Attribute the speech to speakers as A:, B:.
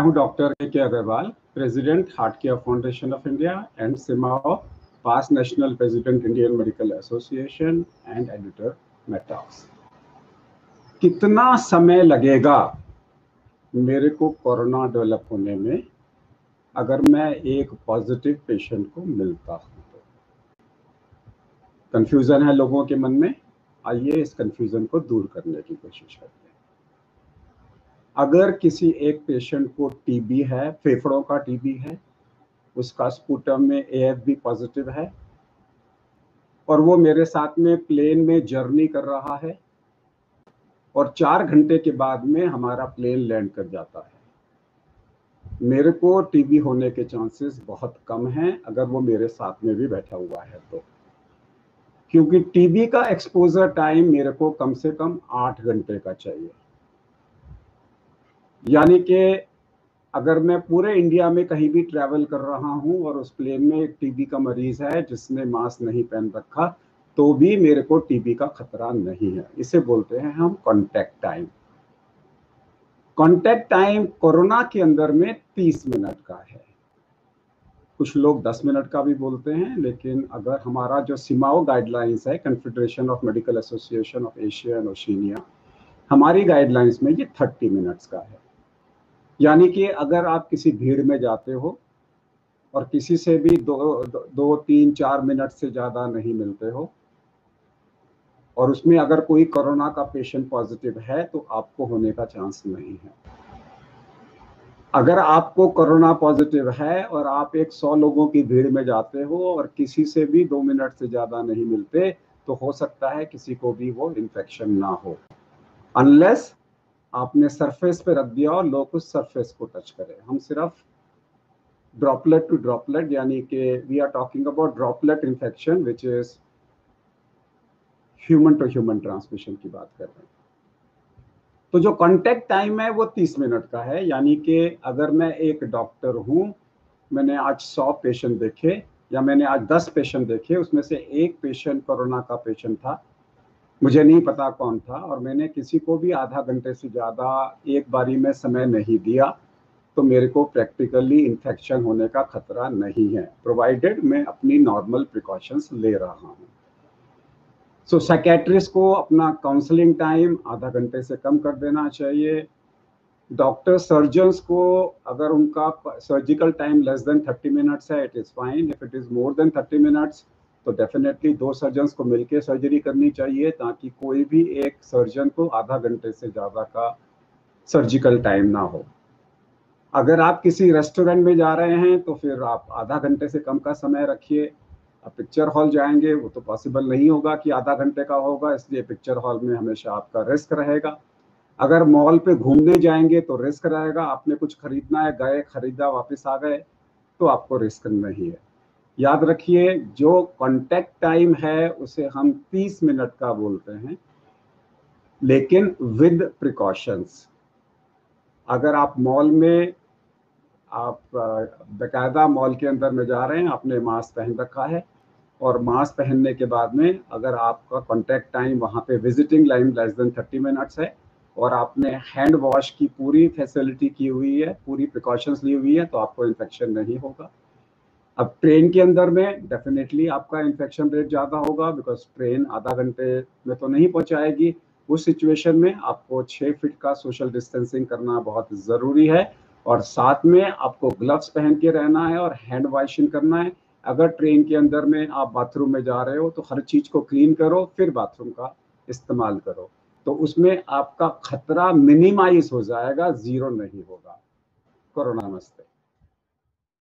A: हूं doctor K Aggarwal, president heart care foundation of India and CMAAO, past national president Indian medical association and editor मेटाक्स। कितना समय लगेगा मेरे को कोरोना डेवलप होने में अगर मैं एक पॉजिटिव पेशेंट को मिलता हूं तो? कंफ्यूजन है लोगों के मन में। आइए इस कंफ्यूजन को दूर करने की कोशिश करते हैं। अगर किसी एक पेशेंट को टीबी है, फेफड़ों का टीबी है, उसका स्पूटम में एएफबी पॉजिटिव है और वो मेरे साथ में प्लेन में जर्नी कर रहा है और 4 घंटे के बाद में हमारा प्लेन लैंड कर जाता है, मेरे को टीबी होने के चांसेस बहुत कम हैं अगर वो मेरे साथ में भी बैठा हुआ है तो। क्योंकि टीबी का एक्सपोजर टाइम मेरे को कम से कम 8 घंटे का चाहिए। यानी कि अगर मैं पूरे इंडिया में कहीं भी ट्रैवल कर रहा हूं और उस प्लेन में एक टीबी का मरीज है जिसने मास्क नहीं पहन रखा, तो भी मेरे को टीबी का खतरा नहीं है। इसे बोलते हैं हम contact time. Contact time corona के अंदर में 30 मिनट का है। कुछ लोग 10 मिनट का भी बोलते हैं, लेकिन अगर हमारा जो सिमाओ गाइडलाइंस है, confederation of medical association of Asia and Oceania, हमारी गाइडलाइंस में ये 30 मिनट्स का है। यानी कि अगर आप किसी भीड़ में जाते हो और किसी से भी 2, 3, 4 मिनट से ज़्यादा नहीं मिलते हो और उसमें अगर कोई कोरोना का पेशेंट पॉजिटिव है तो आपको होने का चांस नहीं है। अगर आपको कोरोना पॉजिटिव है और आप 100 लोगों की भीड़ में जाते हो और किसी से भी 2 मिनट से ज़्यादा नहीं मिलते, तो हो सकता है किसी को भी वो इन्फेक्शन ना हो, अनलेस आपने सरफेस पे रख दिया और लोग उस सरफेस को टच करें। हम सिर्फ ड्रॉपलेट टू ड्रॉपलेट, यानी कि we are talking about droplet infection which is human to human transmission की बात कर रहे हैं। तो जो कांटेक्ट टाइम है वो 30 मिनट का है। यानी कि अगर मैं एक डॉक्टर हूं, मैंने आज 100 पेशेंट देखे या मैंने आज 10 पेशेंट देखे, उसमें से एक पेशेंट कोरोना का पेशेंट था, मुझे नहीं पता कौन था, और मैंने किसी को भी आधा घंटे से ज़्यादा एक बारी में समय नहीं दिया, तो मेरे को प्रैक्टिकली इन्फेक्शन होने का खतरा नहीं है, प्रोवाइडेड मैं अपनी नॉर्मल प्रिकॉशंस ले रहा हूँ। सो साइकेट्रिस्ट को अपना काउंसलिंग टाइम आधा घंटे से कम कर देना चाहिए। डॉक्टर सर्जन्स को अगर उनका surgical time less than 30 minutes है, it is fine. If it is more than 30 minutes तो डेफिनेटली 2 सर्जन्स को मिलकर सर्जरी करनी चाहिए, ताकि कोई भी एक सर्जन को आधा घंटे से ज़्यादा का सर्जिकल टाइम ना हो। अगर आप किसी रेस्टोरेंट में जा रहे हैं तो फिर आप आधा घंटे से कम का समय रखिए। आप पिक्चर हॉल जाएंगे, वो तो पॉसिबल नहीं होगा कि आधा घंटे का होगा, इसलिए पिक्चर हॉल में हमेशा आपका रिस्क रहेगा। अगर मॉल पे घूमने जाएंगे तो रिस्क रहेगा, आपने कुछ खरीदना है, गए, खरीदा, वापस आ गए, तो आपको रिस्क नहीं है। याद रखिए, जो कांटेक्ट टाइम है उसे हम 30 मिनट का बोलते हैं, लेकिन विद प्रिकॉशंस। अगर आप मॉल में, आप बेकायदा मॉल के अंदर में जा रहे हैं, आपने मास्क पहन रखा है, और मास्क पहनने के बाद में अगर आपका कांटेक्ट टाइम वहाँ पे visiting line less than 30 minutes है और आपने हैंड वॉश की पूरी फैसिलिटी की हुई है, पूरी प्रिकॉशंस ली हुई है, तो आपको इन्फेक्शन नहीं होगा। अब ट्रेन के अंदर में डेफिनेटली आपका इन्फेक्शन रेट ज़्यादा होगा, बिकॉज ट्रेन आधा घंटे में तो नहीं पहुंचाएगी। उस सिचुएशन में आपको 6 फीट का सोशल डिस्टेंसिंग करना बहुत ज़रूरी है, और साथ में आपको ग्लव्स पहन के रहना है और हैंड वॉशिंग करना है। अगर ट्रेन के अंदर में आप बाथरूम में जा रहे हो तो हर चीज़ को क्लीन करो, फिर बाथरूम का इस्तेमाल करो, तो उसमें आपका खतरा मिनिमाइज हो जाएगा, ज़ीरो नहीं होगा। कोरोना नमस्ते।